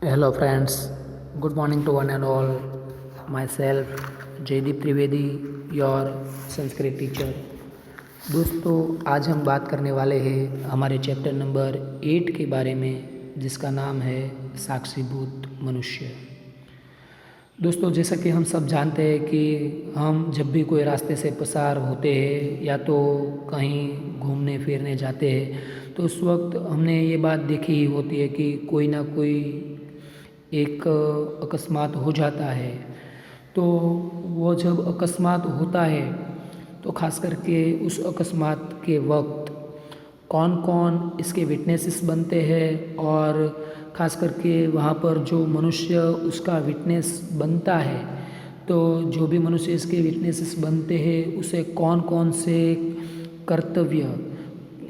Hello friends, good morning to one and all. Myself Jaydeep Trivedi, your Sanskrit teacher. दोस्तों, आज हम बात करने वाले हैं हमारे चैप्टर नंबर 8 के बारे में, जिसका नाम है साक्षीभूत मनुष्य। दोस्तों, जैसा कि हम सब जानते हैं कि हम जब भी कोई रास्ते से पसार होते हैं या तो कहीं घूमने फिरने जाते हैं, तो उस वक्त हमने ये बात देखी ही होती है कि कोई ना कोई एक अकस्मात हो जाता है। तो वो जब अकस्मात होता है तो ख़ास करके उस अकस्मात के वक्त कौन कौन इसके विटनेसेस बनते हैं, और ख़ास करके वहाँ पर जो मनुष्य उसका विटनेस बनता है, तो जो भी मनुष्य इसके विटनेसेस बनते हैं उसे कौन कौन से कर्तव्य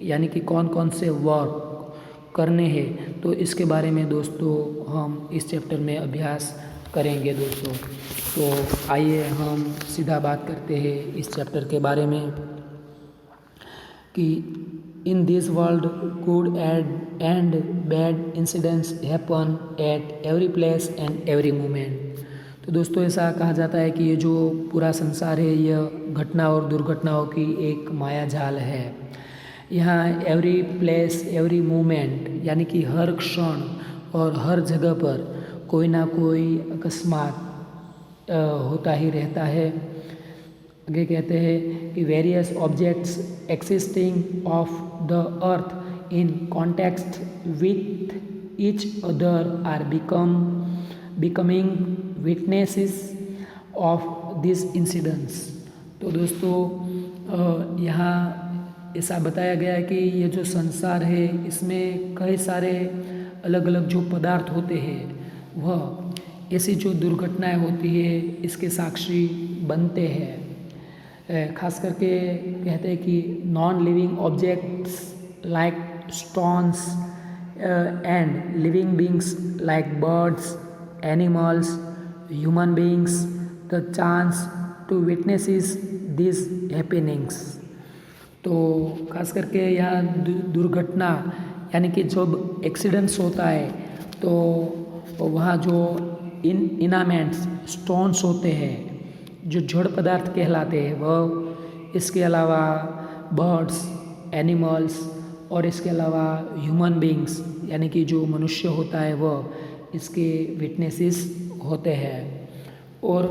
यानी कि कौन कौन से वर्क करने हैं, तो इसके बारे में दोस्तों हम इस चैप्टर में अभ्यास करेंगे। दोस्तों, तो आइए हम सीधा बात करते हैं इस चैप्टर के बारे में कि in this world good and bad incidents happen at every place and every moment. तो दोस्तों, ऐसा कहा जाता है कि ये जो पूरा संसार है यह घटना और दुर्घटनाओं की एक माया जाल है। यहाँ एवरी प्लेस एवरी मोमेंट यानी कि हर क्षण और हर जगह पर कोई ना कोई अकस्मात होता ही रहता है। आगे कहते हैं कि various objects existing of the earth in context with each other are becoming witnesses of this incidents. तो दोस्तों, यहाँ ऐसा बताया गया है कि ये जो संसार है इसमें कई सारे अलग अलग जो पदार्थ होते हैं वह ऐसी जो दुर्घटनाएं होती है इसके साक्षी बनते हैं। खास करके कहते हैं कि non living objects like stones and living beings like birds, animals, human beings the chance to witnesses this happenings. तो खास करके यहाँ दुर्घटना यानी कि जब एक्सीडेंट्स होता है तो वहाँ जो इनामेंट्स स्टोन्स होते हैं जो जड़ पदार्थ कहलाते हैं वह, इसके अलावा बर्ड्स, एनिमल्स और इसके अलावा ह्यूमन बींग्स यानी कि जो मनुष्य होता है वह इसके विटनेसेस होते हैं। और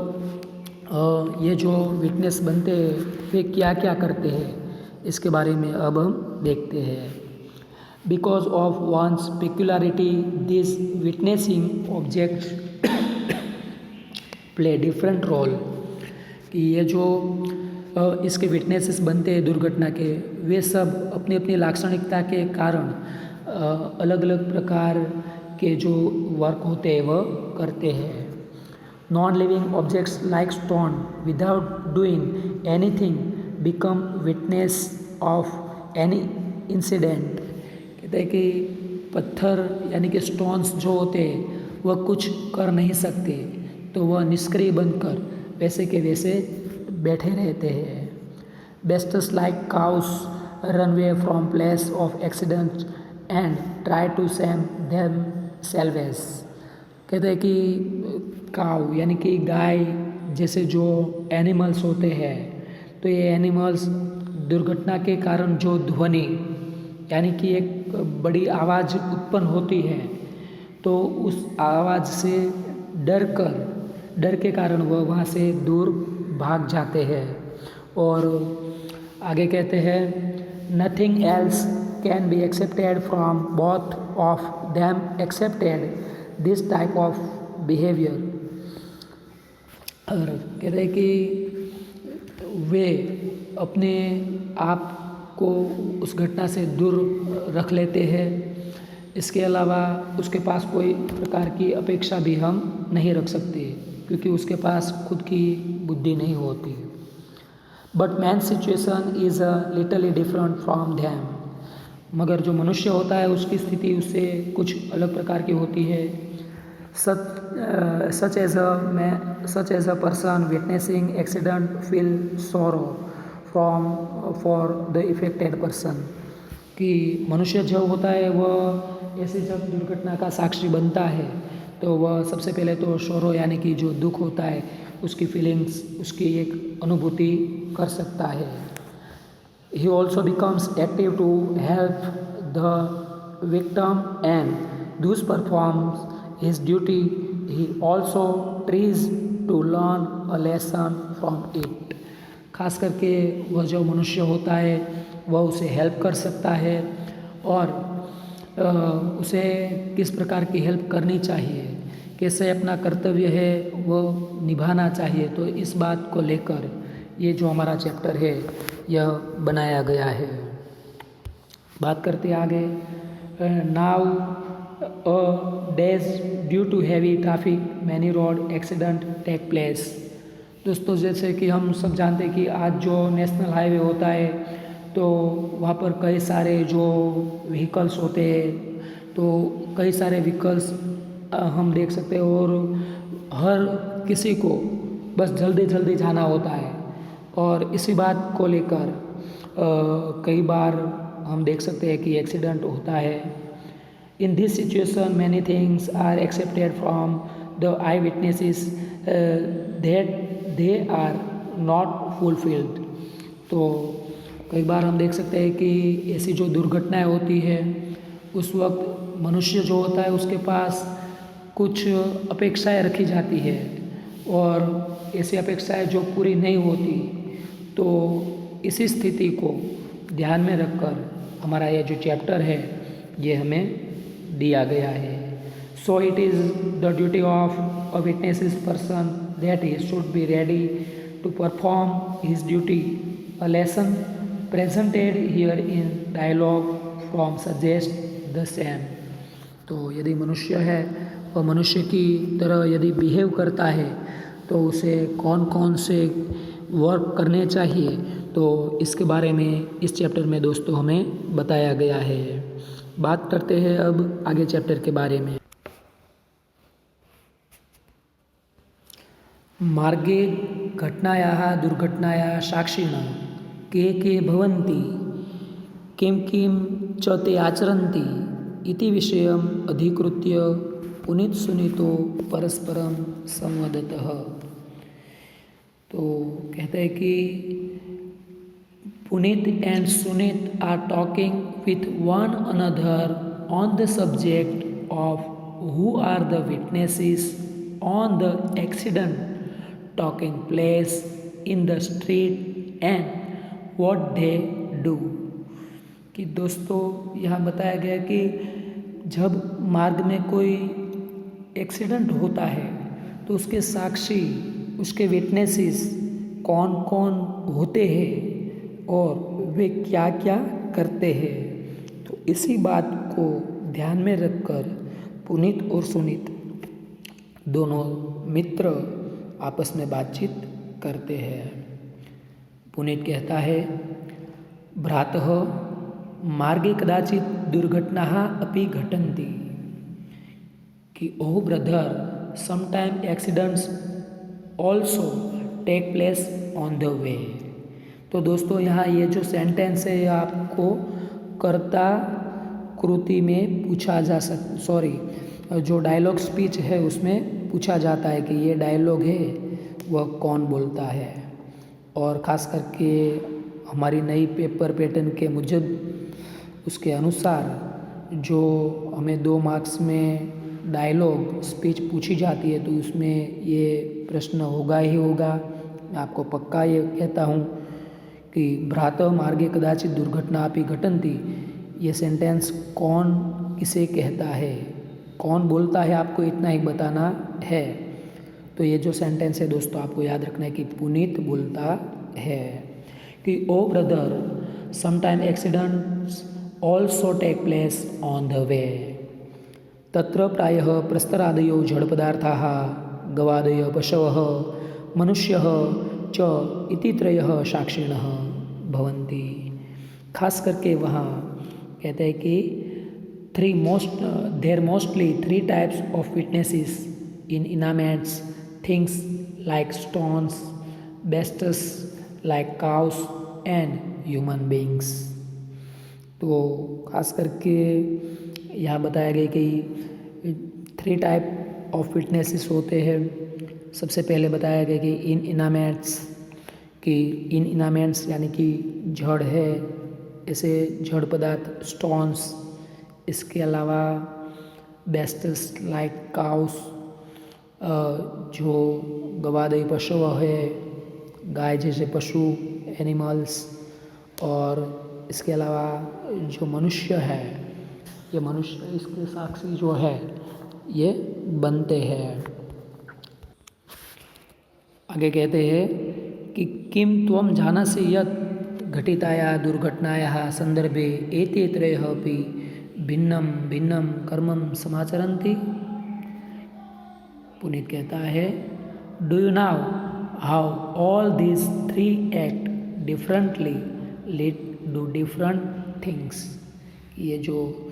ये जो विटनेस बनते हैं वे क्या क्या करते हैं इसके बारे में अब हम देखते हैं। Because of one's peculiarity this witnessing objects play different role. कि ये जो इसके विटनेसेस बनते हैं दुर्घटना के, वे सब अपनी अपनी लाक्षणिकता के कारण अलग अलग प्रकार के जो वर्क होते हैं वह करते हैं। Non living objects like stone without doing anything become witness of any incident. कहते हैं कि पत्थर यानी कि स्टोन्स जो होते हैं वह कुछ कर नहीं सकते, तो वह निष्क्रिय बनकर वैसे के वैसे बैठे रहते हैं। Beasts like cows run away from place of accident and try to save themselves. कहते हैं कि काउ यानी कि गाय जैसे जो एनिमल्स होते हैं, तो ये एनिमल्स दुर्घटना के कारण जो ध्वनि यानी कि एक बड़ी आवाज़ उत्पन्न होती है, तो उस आवाज़ से डर के कारण वह वहाँ से दूर भाग जाते हैं। और आगे कहते हैं nothing else can be accepted from both of them accepted this type of behaviour. और कहते हैं कि वे अपने आप को उस घटना से दूर रख लेते हैं। इसके अलावा उसके पास कोई प्रकार की अपेक्षा भी हम नहीं रख सकते क्योंकि उसके पास खुद की बुद्धि नहीं होती। But man situation is a लिटली different from them. मगर जो मनुष्य होता है उसकी स्थिति उससे कुछ अलग प्रकार की होती है। such as a person witnessing accident feel sorrow for the affected person। कि मनुष्य जब होता है वह ऐसे जब दुर्घटना का साक्षी बनता है तो वह सबसे पहले तो शोरो यानी कि जो दुख होता है उसकी फीलिंग्स, उसकी एक अनुभूति कर सकता है। He also becomes active to help the victim and thus performs his duty. He also tries to learn a lesson from it. खास करके वह जो मनुष्य होता है वह उसे हेल्प कर सकता है और उसे किस प्रकार की हेल्प करनी चाहिए, कैसे अपना कर्तव्य है वो निभाना चाहिए। तो इस बात को लेकर ये जो हमारा चैप्टर है यह बनाया गया है। बात करते आगे। Nowadays due to heavy traffic many road accident take place. दोस्तों जैसे कि हम सब जानते हैं कि आज जो नेशनल हाईवे होता है तो वहाँ पर कई सारे जो व्हीकल्स होते हैं, तो कई सारे व्हीकल्स हम देख सकते हैं और हर किसी को बस जल्दी जल्दी जाना होता है और इसी बात को लेकर कई बार हम देख सकते हैं कि एक्सीडेंट होता है। In this situation many things are accepted from the eye witnesses that they are not fulfilled. तो कई बार हम देख सकते हैं कि ऐसी जो दुर्घटनाएं होती है उस वक्त मनुष्य जो होता है उसके पास कुछ अपेक्षाएं रखी जाती है और ऐसी अपेक्षाएं जो पूरी नहीं होती। तो इसी स्थिति को ध्यान में रखकर हमारा ये जो चैप्टर है ये हमें दिया गया है। So it is the duty of a witnesses person that he should be ready to perform his duty. A lesson presented here in dialogue from suggest the same. तो यदि मनुष्य है और मनुष्य की तरह यदि बिहेव करता है तो उसे कौन कौन से वर्क करने चाहिए, तो इसके बारे में इस चैप्टर में दोस्तों हमें बताया गया है। बात करते हैं अब आगे चैप्टर के बारे में। मार्गे घटनायाः दुर्घटनायाः साक्षिणः के भवन्ति किं किं च ते आचरन्ति इति विषयम् अधिकृत्य पुनीत सुनीतो परस्परम संवदतः। तो कहते हैं कि Puneet and Suneet are talking with one another on the subject of who are the witnesses on the accident talking place in the street and what they do. कि दोस्तों यहाँ बताया गया कि जब मार्ग में कोई एक्सीडेंट होता है तो उसके साक्षी, उसके विटनेसेस कौन कौन होते हैं और वे क्या क्या करते हैं। तो इसी बात को ध्यान में रखकर पुनीत और सुनीत दोनों मित्र आपस में बातचीत करते हैं। पुनीत कहता है, भ्रातः मार्गे कदाचित दुर्घटनाः अपि घटन्ति। कि O brother sometime accidents also take place on the way. तो दोस्तों यहाँ ये जो सेंटेंस है आपको कर्ता कृति में पूछा जा जो डायलॉग स्पीच है उसमें पूछा जाता है कि ये डायलॉग है वह कौन बोलता है। और ख़ास करके हमारी नई पेपर पैटर्न के मुजब उसके अनुसार जो हमें 2 मार्क्स में डायलॉग स्पीच पूछी जाती है तो उसमें ये प्रश्न होगा ही होगा। मैं आपको पक्का ये कहता हूँ कि भ्रातः मार्गे कदाचित दुर्घटना अपि घटन्ति, ये सेंटेंस कौन किसे कहता है, कौन बोलता है, आपको इतना ही बताना है। तो ये जो सेंटेंस है दोस्तों आपको याद रखना है कि पुनीत बोलता है कि O brother sometime accidents also take place on the way. तत्र प्रायः प्रस्तरादयो जड़पदार्थाः गवादयः पशवः मनुष्यः च इति त्रयः साक्षिणः भवन्ति। खास करके वहाँ कहते हैं कि there mostly 3 types of witnesses inanimates things like stones, beasts like cows and human beings. तो खास करके यहाँ बताया गया कि 3 टाइप ऑफ विटनेसेस होते हैं। सबसे पहले बताया गया कि इनइनामेंट्स यानी कि जड़ है, ऐसे जड़ पदार्थ स्टोन्स। इसके अलावा बेस्टस लाइक काउस, जो गवादई पशु है, गाय जैसे पशु एनिमल्स। और इसके अलावा जो मनुष्य है, ये मनुष्य इसके साक्षी जो है ये बनते हैं। आगे कहते हैं कि किम त्वं जानासि यत् घटितायाः दुर्घटनायाः संदर्भे एते त्रयः अपि भिन्नं भिन्नं कर्मं समाचरन्ति। पुनीत कहता है, do you now how all these three act differently lead do different things. ये जो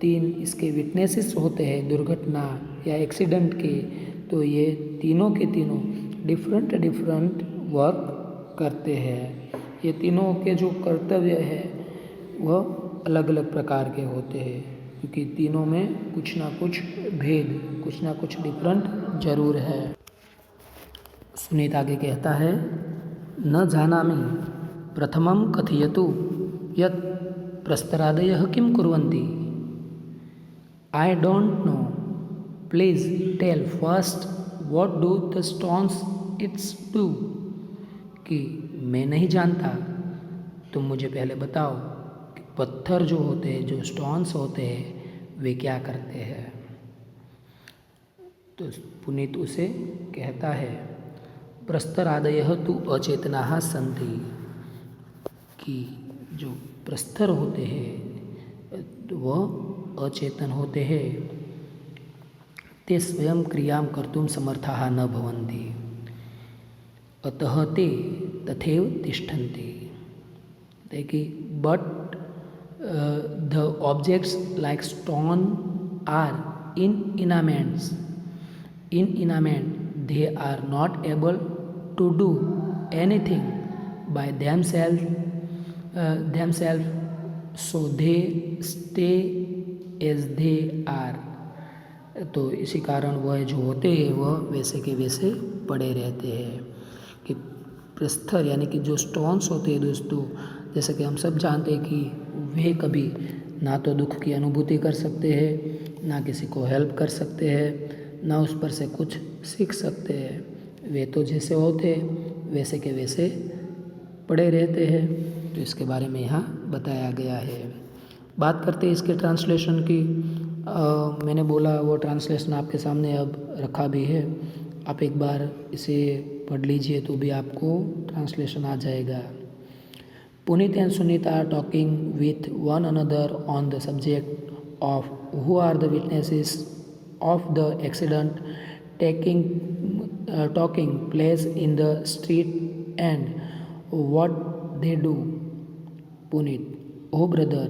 तीन इसके विटनेसेस होते हैं दुर्घटना या एक्सीडेंट के, तो ये तीनों के तीनों डिफरेंट वर्क करते हैं। ये तीनों के जो कर्तव्य है वह अलग अलग प्रकार के होते हैं, क्योंकि तीनों में कुछ ना कुछ भेद, कुछ ना कुछ डिफरेंट जरूर है। सुनीत आगे कहता है, न जानामि प्रथमं कथयतु यत् प्रस्तरादयः किं कुर्वन्ति। I don't know, please tell first what do the stones its do. कि मैं नहीं जानता, तुम मुझे पहले बताओ कि पत्थर जो होते हैं, जो स्टोन्स होते हैं, वे क्या करते हैं। तो पुनीत उसे कहता है, प्रस्तरादयः तु अचेतनाः सन्ति। कि जो प्रस्तर होते हैं वह अचेतन होते हैं, ते स्वयं क्रियां कर्तुं समर्थाः न भवन्ति, अतः ते तथैव तिष्ठन्ति। देखिए, but the objects like stone are inanimate, they are not able to do anything by themselves, so they stay as they are। तो इसी कारण वह जो होते हैं वह वैसे के वैसे पड़े रहते हैं। कि प्रस्तर यानी कि जो स्टोन्स होते हैं दोस्तों, जैसे कि हम सब जानते हैं कि वे कभी ना तो दुख की अनुभूति कर सकते हैं, ना किसी को हेल्प कर सकते हैं, ना उस पर से कुछ सीख सकते हैं। वे तो जैसे होते वैसे के वैसे पड़े रहते हैं। तो इसके बारे में यहाँ बताया गया है। बात करते हैं इसके ट्रांसलेशन की। मैंने बोला वो ट्रांसलेशन आपके सामने अब रखा भी है, आप एक बार इसे पढ़ लीजिए तो भी आपको ट्रांसलेशन आ जाएगा। Puneet and Sunita are talking with one another on the subject of who are the witnesses of the accident talking place in the street and what they do. Puneet, oh brother,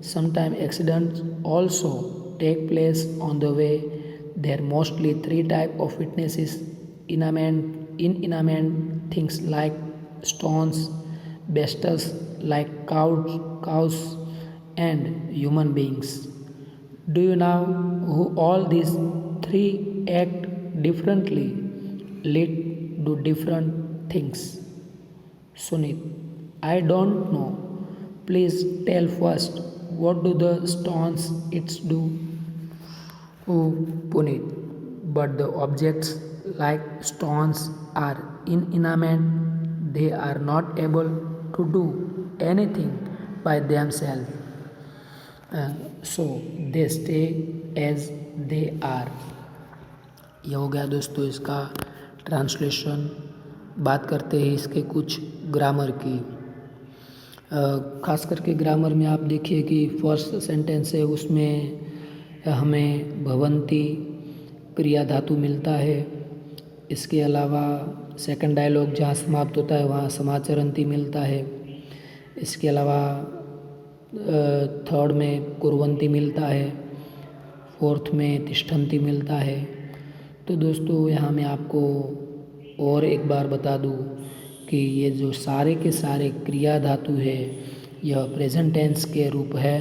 sometimes accidents also take place on the way. There are mostly three types of witnesses: inanimate things like stones, beasts like cows and human beings. Do you know who all these three act differently, lead do different things? Sunit, I don't know. Please tell first, what do the stones its do? Oh, Puneet, but the objects like stones are inanimate. They are not able to do anything by themselves. So they stay as they are. यह हो गया दोस्तों इसका translation. बात करते हैं इसके कुछ ग्रामर की। खास करके ग्रामर में आप देखिए कि फर्स्ट सेंटेंस है उसमें हमें भवंती क्रिया धातु मिलता है। इसके अलावा सेकंड डायलॉग जहाँ समाप्त होता है वहाँ समाचरंती मिलता है। इसके अलावा थर्ड में कुर्वंती मिलता है, फोर्थ में तिष्ठन्ति मिलता है। तो दोस्तों यहाँ मैं आपको और एक बार बता दूँ कि ये जो सारे के सारे क्रिया धातु है यह प्रेजेंट टेंस के रूप है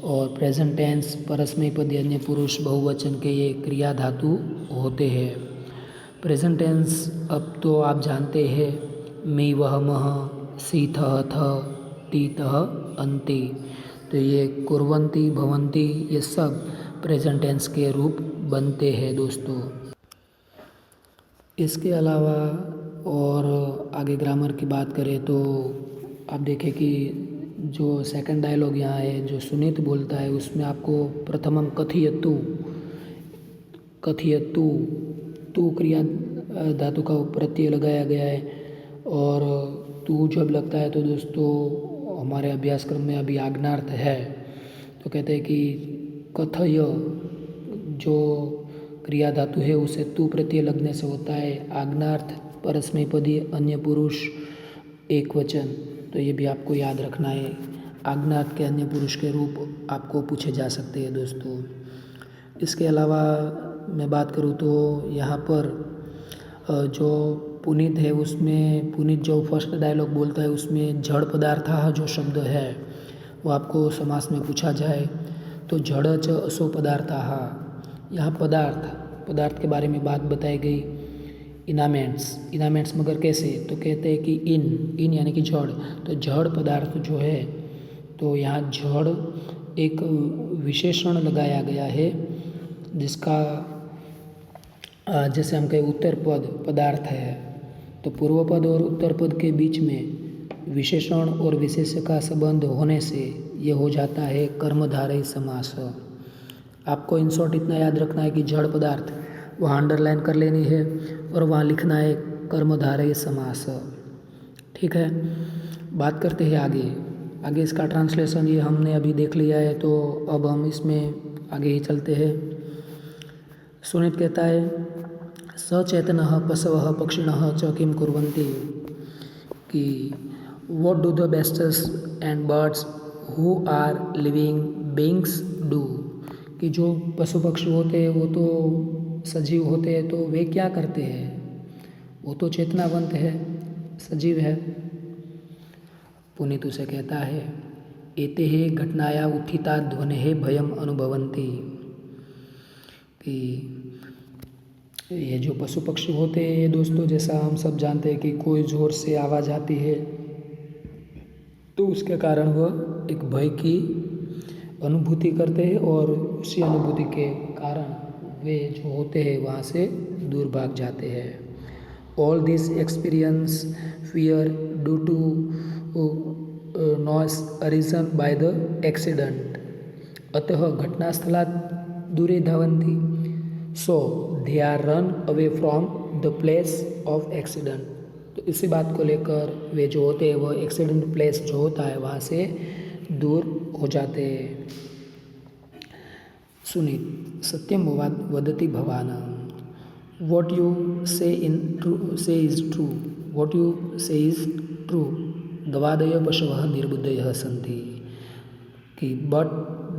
और प्रेजेंट टेंस परस्मैपदी अन्य पुरुष बहुवचन के ये क्रिया धातु होते हैं। प्रेजेंट टेंस अब तो आप जानते हैं, मैं वह मह सी थ थ टी तह अंति, तो ये कुर्वन्ति भवन्ति ये सब प्रेजेंट टेंस के रूप बनते हैं दोस्तों। इसके अलावा और आगे ग्रामर की बात करें तो आप देखें कि जो सेकंड डायलॉग यहाँ है जो सुनीत बोलता है उसमें आपको प्रथमम कथयतु कथयतु तू क्रिया धातु का प्रत्यय लगाया गया है। और तू जब लगता है तो दोस्तों हमारे अभ्यासक्रम में अभी आज्ञार्थ है, तो कहते हैं कि कथय जो क्रिया धातु है उसे तू प्रत्यय लगने से होता है आज्ञार्थ परस्मैपदी अन्य पुरुष एक वचन, तो ये भी आपको याद रखना है। आज्ञार्थ के अन्य पुरुष के रूप आपको पूछे जा सकते हैं दोस्तों। इसके अलावा मैं बात करूँ तो यहाँ पर जो पुनीत है उसमें पुनीत जो फर्स्ट डायलॉग बोलता है उसमें जड़ पदार्थ जो शब्द है वो आपको समास में पूछा जाए तो जड़ च असो पदार्थाः, यहाँ पदार्थ के बारे में बात बताई गई। इनामेंट्स मगर कैसे, तो कहते हैं कि इन यानी कि जड़, तो जड़ पदार्थ जो है तो यहाँ जड़ एक विशेषण लगाया गया है जिसका जैसे हम कहें उत्तर पद पदार्थ है तो पूर्व पद और उत्तर पद के बीच में विशेषण और विशेष का संबंध होने से ये हो जाता है कर्मधारय समास। आपको इन शॉर्ट इतना याद रखना है कि जड़ पदार्थ वहाँ अंडरलाइन कर लेनी है और वहाँ लिखना है कर्मधारय समास। ठीक है, बात करते हैं आगे इसका ट्रांसलेशन ये हमने अभी देख लिया है, तो अब हम इसमें आगे ही चलते हैं। सुनीत कहता है सचेतनः पशवः पक्षिणः च किं कुर्वन्ति, कि what do the beasts and birds who are living beings do, कि जो पशु पक्षी होते हैं वो तो सजीव होते हैं तो वे क्या करते हैं, वो तो चेतनावंत है, सजीव है। पुनीत उसे कहता है एतेः घटनाया उत्थिता ध्वनेः भयम अनुभवन्ति, कि ये जो पशु पक्षी होते हैं दोस्तों, जैसा हम सब जानते हैं कि कोई ज़ोर से आवाज़ आती है तो उसके कारण वह एक भय की अनुभूति करते हैं और उसी अनुभूति के कारण वे जो होते हैं वहाँ से दूर भाग जाते हैं। All this experience fear due to noise arisen by the accident, अतः घटनास्थलात् दूरे धावन्ति, so they are run away from the place of accident. तो इसी बात को लेकर वे जो होते हैं वह एक्सीडेंट प्लेस जो होता है वहाँ से दूर हो जाते हैं। सुनीत सत्यम वदति भवान, व्हाट यू से इज ट्रू, व्हाट यू से इज ट्रू, गवादय पशवः निर्बुद्धयः सन्ति, कि बट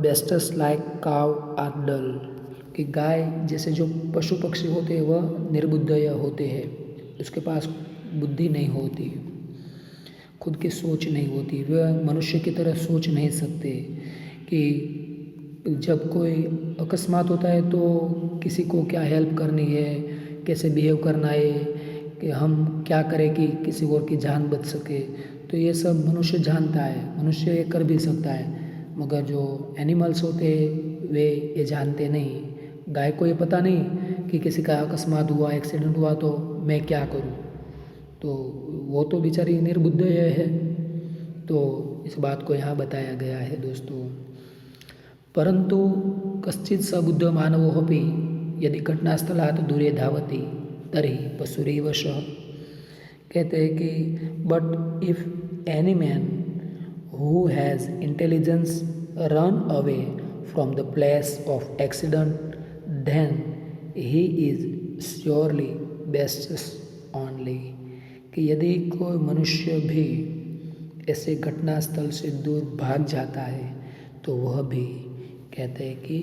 बेस्टस लाइक काव आर डल, कि गाय जैसे जो पशु पक्षी होते हैं वह निर्बुद्धय होते हैं, उसके पास बुद्धि नहीं होती, खुद की सोच नहीं होती, वह मनुष्य की तरह सोच नहीं सकते। कि जब कोई अकस्मात होता है तो किसी को क्या हेल्प करनी है, कैसे बिहेव करना है, कि हम क्या करें कि किसी और की जान बच सके, तो ये सब मनुष्य जानता है, मनुष्य ये कर भी सकता है, मगर जो एनिमल्स होते हैं वे ये जानते नहीं। गाय को ये पता नहीं कि किसी का अकस्मात हुआ, एक्सीडेंट हुआ तो मैं क्या करूं, तो वो तो बेचारी निर्बुद्ध है। तो इस बात को यहाँ बताया गया है दोस्तों। परंतु कश्चित् सबुद्ध मानवोऽपि यदि घटनास्थलात् दूरे धावति तर्हि पशुरेव सः, कहते हैं कि but if any man who has intelligence run away from the place of accident then he is surely best only, कि यदि कोई मनुष्य भी ऐसे घटना स्थल से दूर भाग जाता है तो वह भी कहते हैं कि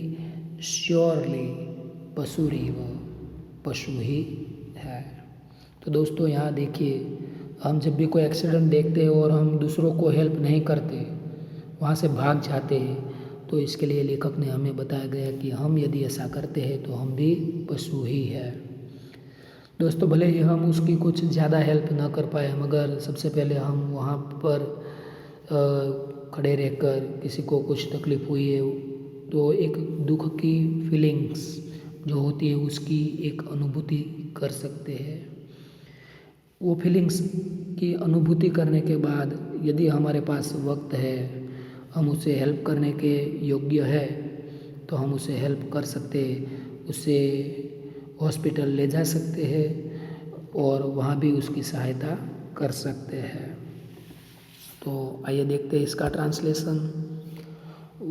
श्योरली पशुरेव, पशु ही है। तो दोस्तों यहाँ देखिए, हम जब भी कोई एक्सीडेंट देखते हैं और हम दूसरों को हेल्प नहीं करते, वहाँ से भाग जाते हैं, तो इसके लिए लेखक ने हमें बताया गया कि हम यदि ऐसा करते हैं तो हम भी पशु ही है। दोस्तों भले ही हम उसकी कुछ ज़्यादा हेल्प ना कर पाए, मगर सबसे पहले हम वहाँ पर खड़े रहकर किसी को कुछ तकलीफ़ हुई है तो एक दुख की फीलिंग्स जो होती है उसकी एक अनुभूति कर सकते हैं। वो फीलिंग्स की अनुभूति करने के बाद यदि हमारे पास वक्त है, हम उसे हेल्प करने के योग्य है तो हम उसे हेल्प कर सकते हैं, उसे हॉस्पिटल ले जा सकते हैं और वहाँ भी उसकी सहायता कर सकते हैं। तो आइए देखते हैं इसका translation.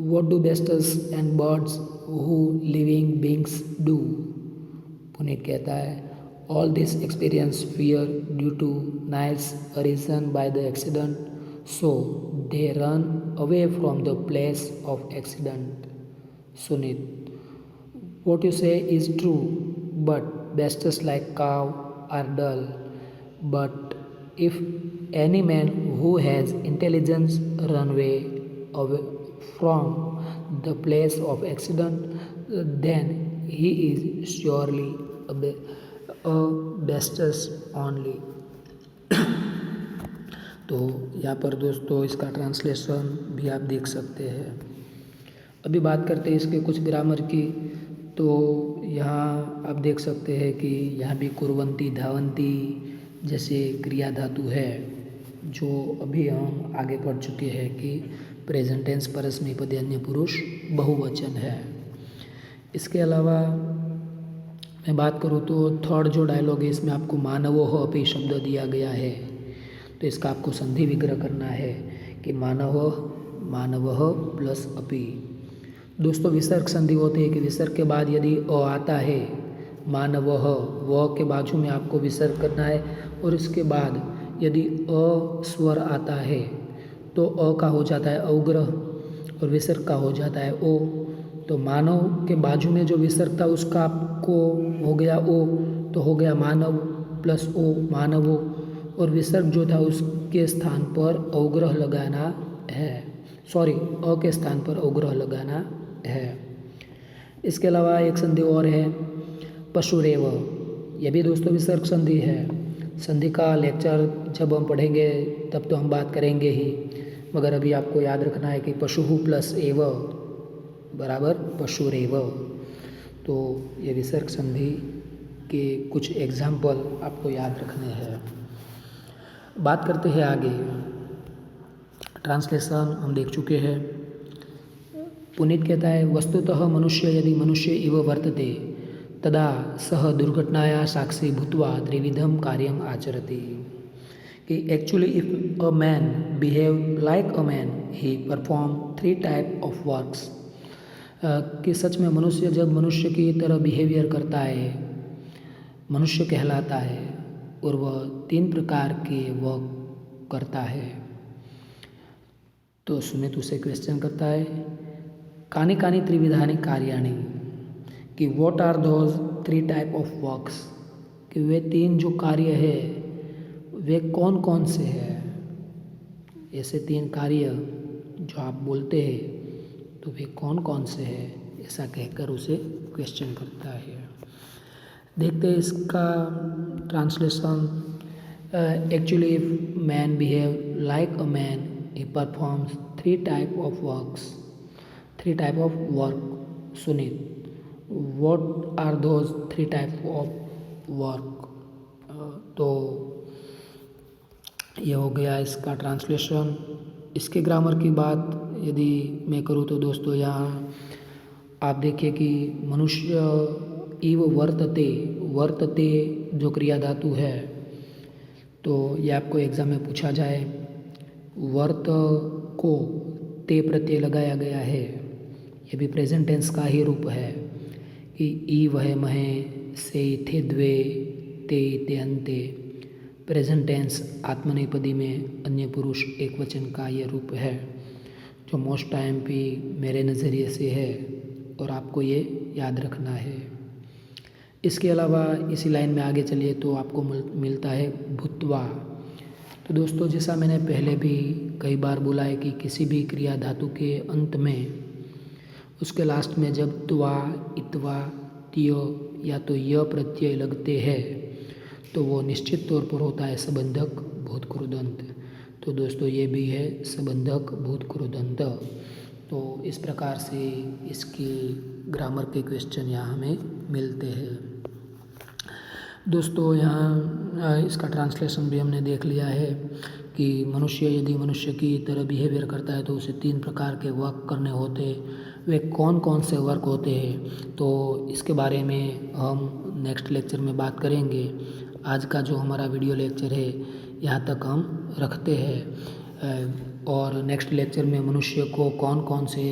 What do beasts and birds who living beings do? Puneet कहता है all this experience fear due to nice arisen by the accident, so they run away from the place of accident. Sunit, what you say is true, but beasts like cow are dull. But if any man who has intelligence run away from the place of accident, then he is surely a beastus only. तो यहाँ पर दोस्तों इसका translation भी आप देख सकते हैं। अभी बात करते हैं इसके कुछ ग्रामर की। तो यहाँ आप देख सकते हैं कि यहाँ भी कुर्वंती धावंती जैसे क्रिया धातु है जो अभी हम आगे पढ़ चुके हैं कि प्रेजेंट टेंस परस्मैपदी अन्य पुरुष बहुवचन है। इसके अलावा मैं बात करूँ तो थर्ड जो डायलॉग है इसमें आपको मानवोह अपि शब्द दिया गया है, तो इसका आपको संधि विग्रह करना है कि मानवः प्लस अपि। दोस्तों विसर्ग संधि होती है कि विसर्ग के बाद यदि अ आता है मानवः, व के बाजू में आपको विसर्ग करना है, और इसके बाद यदि अ स्वर आता है तो अ का हो जाता है अवग्रह और विसर्ग का हो जाता है ओ। तो मानव के बाजू में जो विसर्ग था उसका आपको हो गया ओ, तो हो गया मानव प्लस ओ मानवो, और विसर्ग जो था उसके स्थान पर अवग्रह लगाना है, सॉरी अ के स्थान पर अवग्रह लगाना है। इसके अलावा एक संधि और है पशुरेव, यह भी दोस्तों विसर्ग संधि है। संधि का लेक्चर जब हम पढ़ेंगे तब तो हम बात करेंगे ही, मगर अभी आपको याद रखना है कि पशुहु प्लस एव बराबर पशुरेव। तो ये विसर्ग संधि के कुछ एग्जाम्पल आपको याद रखने हैं। बात करते हैं आगे। ट्रांसलेशन हम देख चुके हैं। पुनीत कहता है वस्तुतः मनुष्य यदि मनुष्य इव वर्तते तदा सह दुर्घटनाया साक्षी भूत्वा त्रिविधम कार्यम आचरति। कि actually if a man behave like a man he perform 3 type of works. कि सच में मनुष्य जब मनुष्य की तरह बिहेवियर करता है मनुष्य कहलाता है और वह 3 प्रकार के वर्क करता है। तो सुमित उसे क्वेश्चन करता है कानि कानि त्रिविधानि कार्याणि, कि what are those 3 type of works, कि वे 3 जो कार्य है वे कौन कौन से हैं। ऐसे 3 कार्य जो आप बोलते हैं तो वे कौन कौन से हैं, ऐसा कहकर उसे क्वेश्चन करता है। देखते हैं इसका translation. Actually if man behave like a man he performs 3 type of works, 3 type of work. Sunit, what are those 3 type of work? तो ये हो गया इसका ट्रांसलेशन। इसके ग्रामर की बात यदि मैं करूँ तो दोस्तों यहाँ आप देखिए कि मनुष्य इव वर्तते, वर्तते जो क्रिया धातु है तो ये आपको एग्जाम में पूछा जाए। वर्त को ते प्रत्यय लगाया गया है, यह भी प्रेजेंट टेंस का ही रूप है कि ई वह महे से थे द्वे ते ते अंते। प्रेजेंट टेंस आत्मनेपदी में अन्य पुरुष एक वचन का यह रूप है जो मोस्ट टाइम भी मेरे नज़रिए से है और आपको ये याद रखना है। इसके अलावा इसी लाइन में आगे चलिए तो आपको मिलता है भूत्वा। तो दोस्तों जैसा मैंने पहले भी कई बार बोला है कि किसी भी क्रिया धातु के अंत में उसके लास्ट में जब त्वा, इत्वा, त्य या तो य प्रत्यय लगते हैं तो वो निश्चित तौर पर होता है सबंधक भूतकृदंत। तो दोस्तों ये भी है सबंधक भूतकृदंत। तो इस प्रकार से इसकी ग्रामर के क्वेश्चन यहाँ हमें मिलते हैं। दोस्तों यहाँ इसका ट्रांसलेशन भी हमने देख लिया है कि मनुष्य यदि मनुष्य की तरह बिहेवियर करता है तो उसे 3 प्रकार के वर्क करने होते हैं। वे कौन कौन से वर्क होते हैं तो इसके बारे में हम नेक्स्ट लेक्चर में बात करेंगे। आज का जो हमारा वीडियो लेक्चर है यहाँ तक हम रखते हैं और नेक्स्ट लेक्चर में मनुष्य को कौन कौन से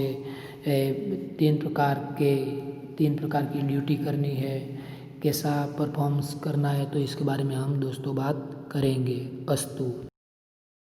3 प्रकार की ड्यूटी करनी है, कैसा परफॉर्मेंस करना है, तो इसके बारे में हम दोस्तों बात करेंगे। अस्तु।